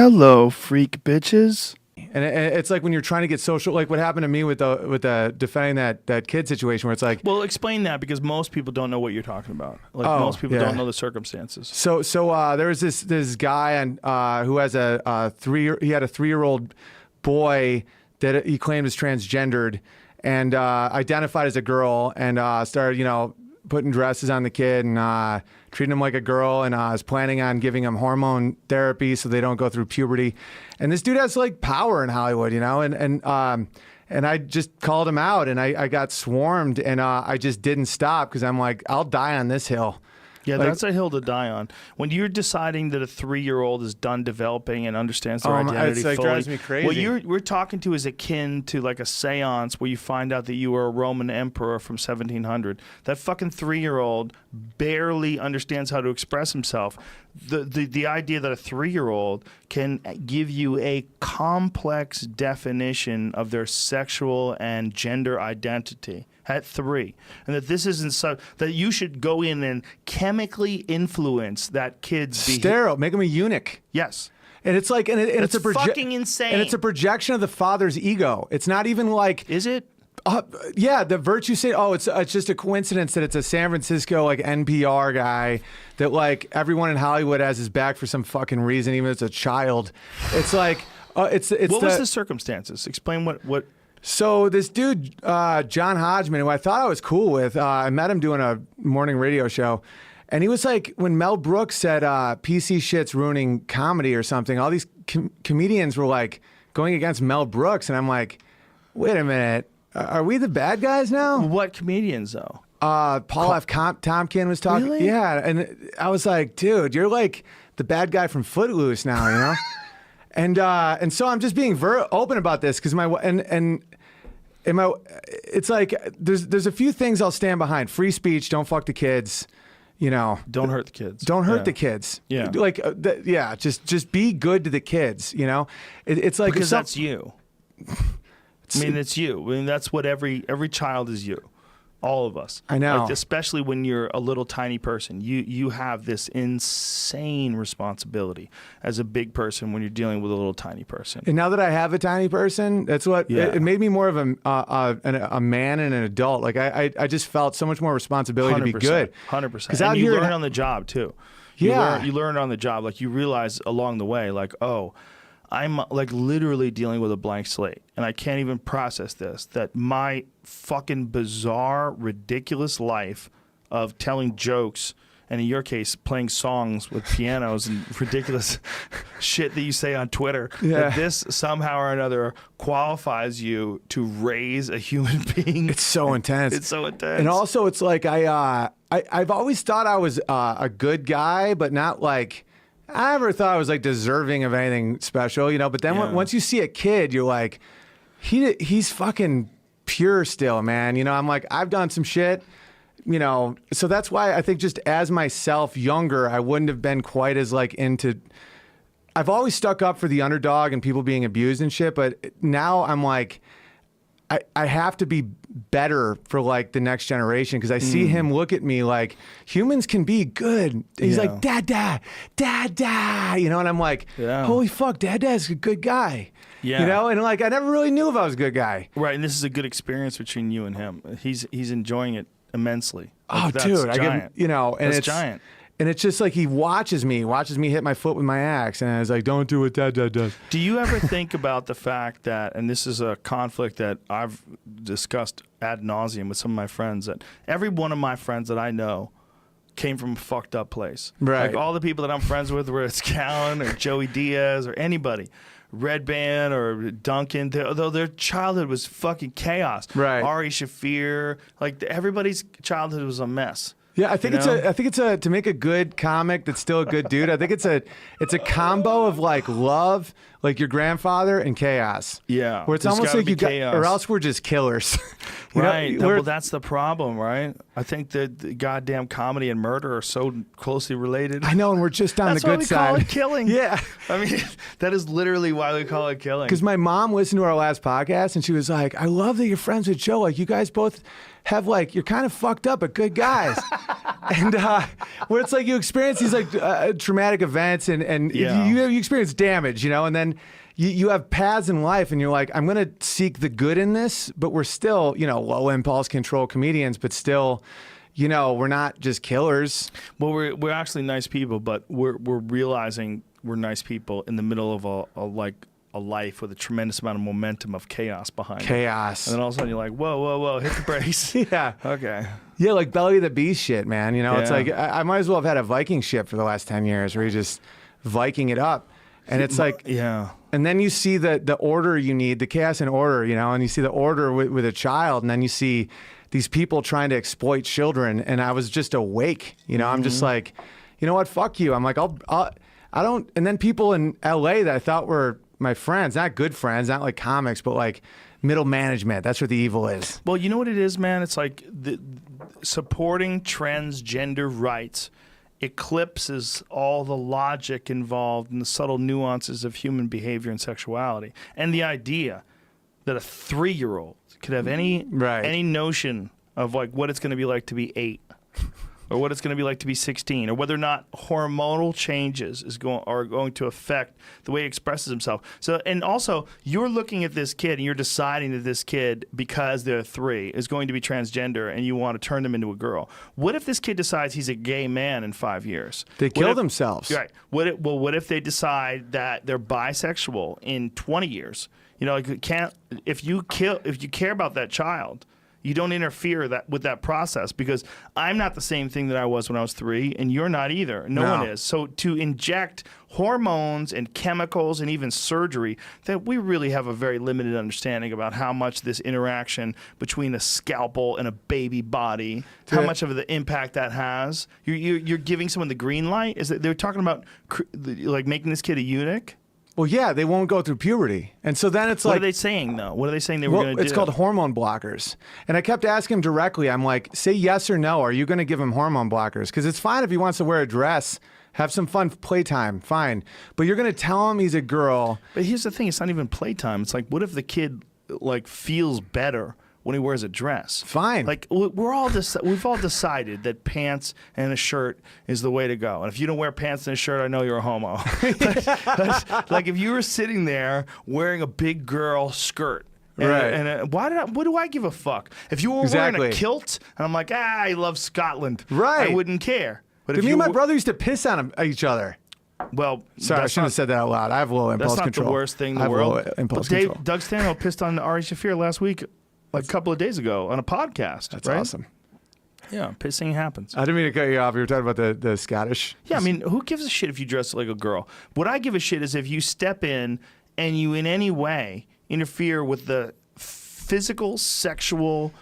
Hello, freak bitches. And it's like when you're trying to get social, like what happened to me with the defending that kid situation, where it's like, well, explain that, because most people don't know what you're talking about. Like most people don't know the circumstances. So there was this guy who has he had a 3-year-old boy that he claimed was transgendered and identified as a girl, and started putting dresses on the kid and treating him like a girl, and was planning on giving him hormone therapy so they don't go through puberty. And this dude has like power in Hollywood, and I just called him out, and I got swarmed, and I just didn't stop because I'm like, I'll die on this hill. Yeah, that's a hill to die on. When you're deciding that a 3-year-old is done developing and understands their identity fully, drives me crazy. what we're talking to is akin to like a seance where you find out that you were a Roman emperor from 1700. That fucking 3-year-old barely understands how to express himself. The idea that a 3-year-old can give you a complex definition of their sexual and gender identity at 3, and that this isn't so that you should go in and chemically influence that kid's sterile, make him a eunuch. Yes. And it's like, and it's a fucking insane. And it's a projection of the father's ego. It's not even like, is it? Yeah, the virtue say, it's just a coincidence that it's a San Francisco like NPR guy that like everyone in Hollywood has his back for some fucking reason, even if it's a child. It's like, it's. What was the circumstances? Explain what. So this dude, John Hodgman, who I thought I was cool with, I met him doing a morning radio show, and he was like, when Mel Brooks said PC shit's ruining comedy or something, all these comedians were like going against Mel Brooks, and I'm like, wait a minute, are we the bad guys now? What comedians though? Paul F. Tompkin was talking. Really? Yeah, and I was like, dude, you're like the bad guy from Footloose now, you know? And so I'm just being open about this because it's like there's a few things I'll stand behind. Free speech, don't fuck the kids, Don't hurt the kids. Don't hurt the kids. Yeah. Like just be good to the kids, It's like because that's you. It's you. I mean, that's what every child is you. All of us. I know. Like, especially when you're a little tiny person. You have this insane responsibility as a big person when you're dealing with a little tiny person. And now that I have a tiny person, that's what it made me more of a man and an adult. Like I just felt so much more responsibility to be good. 100%. And you learn on the job too. You learn on the job. Like you realize along the way, like, oh, I'm like literally dealing with a blank slate, and I can't even process this, that my fucking bizarre, ridiculous life of telling jokes, and in your case, playing songs with pianos and ridiculous shit that you say on Twitter, that this somehow or another qualifies you to raise a human being. It's so intense. It's so intense. And also it's like I've always thought I was a good guy, but not like... I never thought I was like deserving of anything special, But then once you see a kid, you're like, he's fucking pure still, man. I'm like, I've done some shit, So that's why I think just as myself younger, I wouldn't have been quite as like into. I've always stuck up for the underdog and people being abused and shit, but now I'm like, I have to be better for like the next generation because I see him look at me like humans can be good. And he's like, Dada, and I'm like, holy fuck, Dada's a good guy. Yeah. And like I never really knew if I was a good guy. Right, and this is a good experience between you and him. He's enjoying it immensely. Like, dude, that's giant. And it's giant. And it's just like he watches me hit my foot with my axe, and I was like, don't do what Dad does. Do you ever think about the fact that, and this is a conflict that I've discussed ad nauseum with some of my friends, that every one of my friends that I know came from a fucked up place. Right. Like all the people that I'm friends with, whether it's Callan or Joey Diaz or anybody, Red Band or Duncan, though their childhood was fucking chaos. Right. Ari Shafir, like everybody's childhood was a mess. Yeah, I think it's to make a good comic that's still a good dude. I think it's a combo of like love, like your grandfather, and chaos. Yeah, where it's almost like or else we're just killers. Right. Well, that's the problem, right? I think that the goddamn comedy and murder are so closely related. I know, and we're just on the good side. That's why we call it killing. Yeah, I mean, that is literally why we call it killing. Because my mom listened to our last podcast, and she was like, "I love that you're friends with Joe. Like, you guys both have like, you're kind of fucked up, but good guys. And where it's like you experience these like traumatic events and you experience damage, you know, and then you have paths in life and you're like, I'm going to seek the good in this, but we're still, you know, low impulse control comedians, but still, you know, we're not just killers. Well, we're actually nice people, but we're realizing we're nice people in the middle of a life with a tremendous amount of momentum of chaos behind it. And then all of a sudden you're like, whoa, hit the brakes. Yeah. Okay. Yeah, like belly of the beast shit, man. You know, it's like I might as well have had a Viking ship for the last 10 years where you're just Viking it up. And it's like, and then you see the order you need, the chaos and order, you know, and you see the order with a child, and then you see these people trying to exploit children. And I was just awake, you know, I'm just like, you know what, fuck you. I'm like, I don't, and then people in LA that I thought were my friends, not good friends, not like comics, but like middle management. That's what the evil is. Well, you know what it is, man? It's like supporting transgender rights eclipses all the logic involved in the subtle nuances of human behavior and sexuality. And the idea that a 3-year-old could have any notion of like what it's going to be like to be 8 or what it's going to be like to be 16, or whether or not hormonal changes are going to affect the way he expresses himself. So, and also, you're looking at this kid and you're deciding that this kid, because they're 3, is going to be transgender and you want to turn them into a girl. What if this kid decides he's a gay man in 5 years? They kill themselves. Right. What if they decide that they're bisexual in 20 years? You know, like if you care about that child, you don't interfere with that process, because I'm not the same thing that I was when I was 3, and you're not either. No one is. So to inject hormones and chemicals and even surgery, that we really have a very limited understanding about how much this interaction between a scalpel and a baby body, how much of the impact that has. You're giving someone the green light? Is that they're talking about like making this kid a eunuch? Well, yeah, they won't go through puberty. And so then it's like... What are they saying, though? What are they saying they were going to do? It's called hormone blockers. And I kept asking him directly, I'm like, say yes or no. Are you going to give him hormone blockers? Because it's fine if he wants to wear a dress, have some fun playtime, fine. But you're going to tell him he's a girl. But here's the thing. It's not even playtime. It's like, what if the kid like feels better when he wears a dress? Fine. Like we've all decided that pants and a shirt is the way to go. And if you don't wear pants and a shirt, I know you're a homo. Like if you were sitting there wearing a big girl skirt, and what do I give a fuck? If you were wearing a kilt and I'm like, I love Scotland, I wouldn't care. But if me and my brother used to piss on each other. Well, sorry, I shouldn't have said that out loud. I have a little impulse control. That's not the worst thing in the world. But Doug Stanhope pissed on Ari Shaffir last week. Like a couple of days ago on a podcast. That's awesome. Yeah, pissing happens. I didn't mean to cut you off. You were talking about the Scottish. Yeah, I mean, who gives a shit if you dress like a girl? What I give a shit is if you step in and you in any way interfere with the physical, sexual,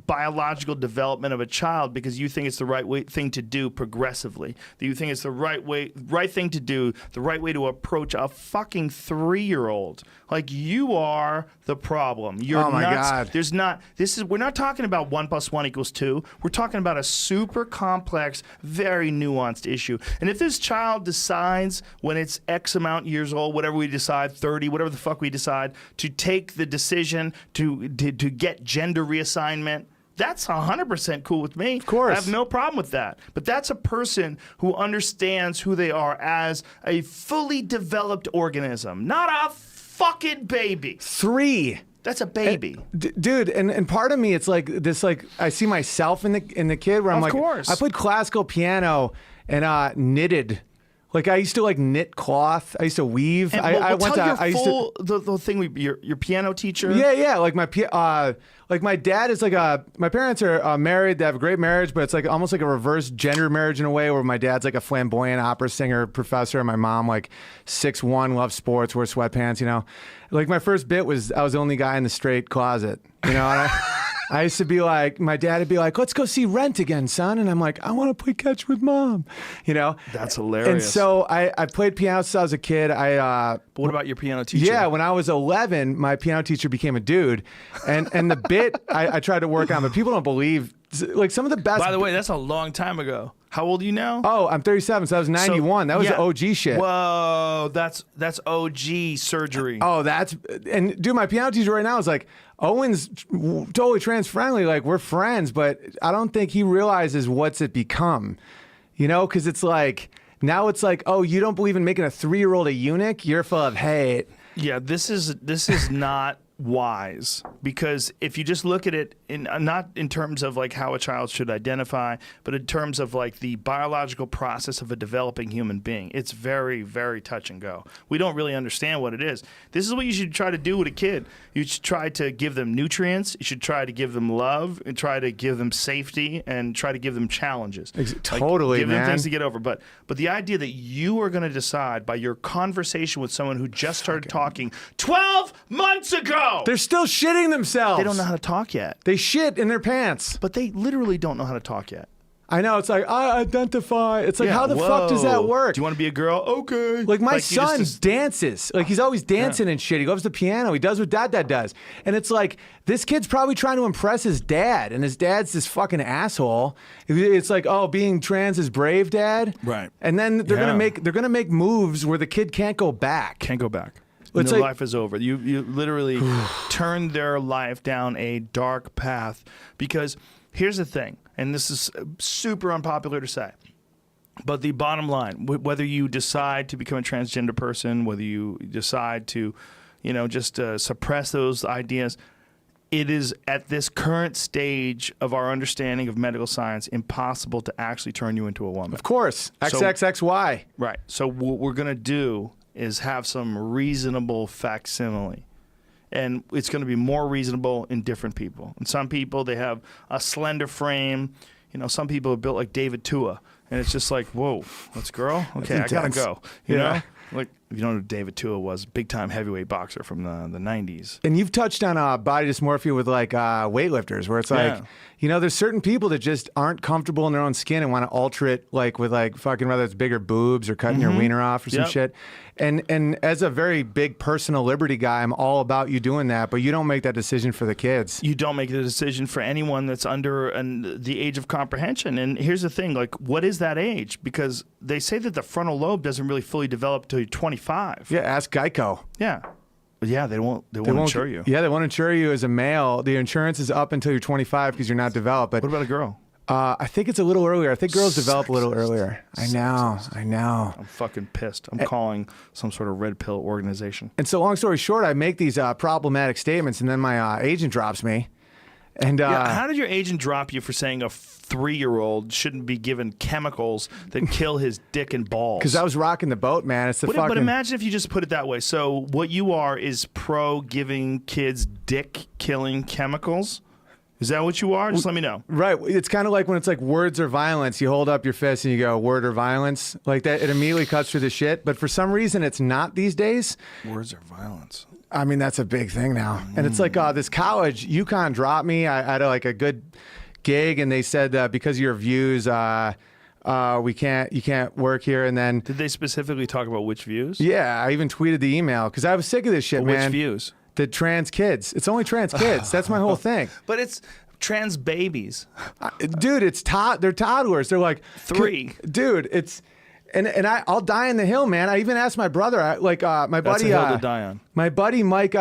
biological development of a child because you think it's the right thing to do progressively. That you think it's the right thing to do, the right way to approach a fucking 3-year-old. Like, you are the problem. You're oh my nuts. God. There's not. We're not talking about 1 + 1 = 2. We're talking about a super complex, very nuanced issue. And if this child decides when it's X amount years old, whatever we decide, 30, whatever the fuck we decide, to take the decision to get gender reassignment, that's 100% cool with me. Of course. I have no problem with that. But that's a person who understands who they are as a fully developed organism, not a fucking baby. 3. That's a baby. Dude, and part of me, it's like this, like, I see myself in the kid where I'm like, I played classical piano and knitted. Like, I used to like knit cloth. I used to weave. And, the thing with your piano teacher. Yeah. Like my dad is like my parents are married. They have a great marriage, but it's like almost like a reverse gender marriage in a way, where my dad's like a flamboyant opera singer, professor, and my mom like 6'1", loves sports, wears sweatpants. You know, like my first bit was I was the only guy in the straight closet. You know, and I used to be like, my dad would be like, let's go see Rent again, son. And I'm like, I want to play catch with mom, you know? That's hilarious. And so I played piano since I was a kid. But what about your piano teacher? Yeah, when I was 11, my piano teacher became a dude. And the bit I tried to work on, but people don't believe, like some of the best. By the way, that's a long time ago. How old are you now? Oh, I'm 37, so that was 91. That was the OG shit. Whoa, that's OG surgery. Oh, and dude, my piano teacher right now is like, Owen's totally trans friendly. Like, we're friends, but I don't think he realizes what's it become. You know, because it's like, now it's like, oh, you don't believe in making a 3-year-old a eunuch? You're full of hate. Yeah, this is not wise, because if you just look at it in not in terms of like how a child should identify, but in terms of like the biological process of a developing human being, it's very, very touch and go. We don't really understand what it is. This is what you should try to do with a kid. You should try to give them nutrients. You should try to give them love and try to give them safety and try to give them challenges. Totally, give man. them things to get over. But the idea that you are going to decide by your conversation with someone who just started talking 12 months ago. They're still shitting themselves. They don't know how to talk yet. They shit in their pants. But they literally don't know how to talk yet. I know. It's like, I identify. It's like, how the fuck does that work? Do you want to be a girl? Okay. Like, my son dances. Like, he's always dancing and shit. He loves the piano. He does what dad does. And it's like, this kid's probably trying to impress his dad. And his dad's this fucking asshole. It's like, oh, being trans is brave, dad. Right. And then they're gonna make moves where the kid can't go back. Can't go back. Their life is over. You literally turned their life down a dark path. Because here's the thing, and this is super unpopular to say, but the bottom line, whether you decide to become a transgender person, whether you decide to, just suppress those ideas, it is at this current stage of our understanding of medical science impossible to actually turn you into a woman. Of course. XXXY. Right. So what we're going to do is have some reasonable facsimile. And it's going to be more reasonable in different people. And some people, they have a slender frame. Some people are built like David Tua. And it's just like, whoa, that's girl? Okay, I got to go. You know? Like, if you don't know who David Tua was, big-time heavyweight boxer from the 90s. And you've touched on body dysmorphia with, like, weightlifters, where it's like, there's certain people that just aren't comfortable in their own skin and want to alter it, like, with, like, fucking, whether it's bigger boobs or cutting your wiener off or some shit. And as a very big personal liberty guy, I'm all about you doing that, but you don't make that decision for the kids. You don't make the decision for anyone that's under the age of comprehension. And here's the thing, like, what is that age? Because they say that the frontal lobe doesn't really fully develop until you're 25. Yeah, ask Geico. Yeah. But yeah, they won't insure you. Yeah, they won't insure you as a male. The insurance is up until you're 25 because you're not developed. But what about a girl? I think it's a little earlier. I think girls develop a little earlier. I know. I'm fucking pissed. I'm calling some sort of red pill organization. And so long story short, I make these problematic statements, and then my agent drops me. And how did your agent drop you for saying a 3-year-old shouldn't be given chemicals that kill his dick and balls? Because I was rocking the boat, man. It's But imagine if you just put it that way. So what you are is pro giving kids dick-killing chemicals? Is that what you are? Just let me know. Right. It's kind of like when it's like words or violence. You hold up your fist and you go, word or violence. Like that, it immediately cuts through the shit. But for some reason, it's not these days. Words or violence. I mean, that's a big thing now. And it's like this college, UConn dropped me. I had like a good gig, and they said because of your views, you can't work here. And then did they specifically talk about which views? Yeah, I even tweeted the email because I was sick of this shit, man. Which views? The trans kids. It's only trans kids. That's my whole thing. But it's trans babies. Dude, they're toddlers. They're like 3. Dude, it's and I'll die in the hill, man. I even asked my brother, my buddy. That's a hill to die on. My buddy Mike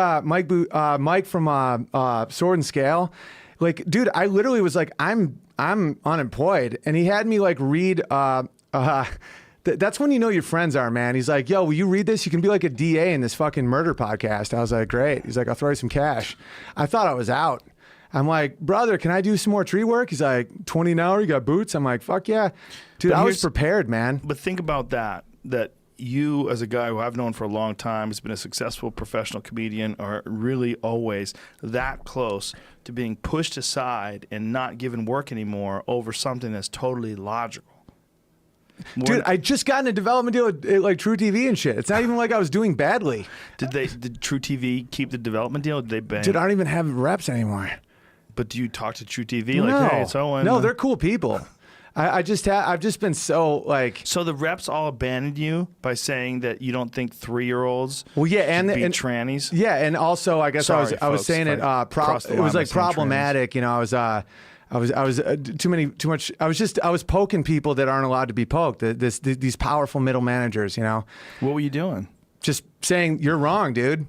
from Sword and Scale. Like, dude, I literally was like, I'm unemployed, and he had me like read. That's when you know your friends are, man. He's like, yo, will you read this? You can be like a DA in this fucking murder podcast. I was like, great. He's like, I'll throw you some cash. I thought I was out. I'm like, brother, can I do some more tree work? He's like, 20 an hour, you got boots? I'm like, fuck yeah. Dude, I was prepared, man. But think about that you, as a guy who I've known for a long time, has been a successful professional comedian, are really always that close to being pushed aside and not given work anymore over something that's totally logical. Dude, I just got in a development deal with like True TV and shit. It's not even like I was doing badly. Did True TV keep the development deal? Did they ban? Dude, I don't even have reps anymore. But do you talk to True TV? Like, hey, it's Owen. No, they're cool people. I've just been so like. So the reps all abandoned you by saying that you don't think 3-year-olds well, yeah, and trannies. Yeah, and also I guess I was saying it. It was like problematic. You know, I was too much. I was poking people that aren't allowed to be poked. These powerful middle managers, you know. What were you doing? Just saying, you're wrong, dude.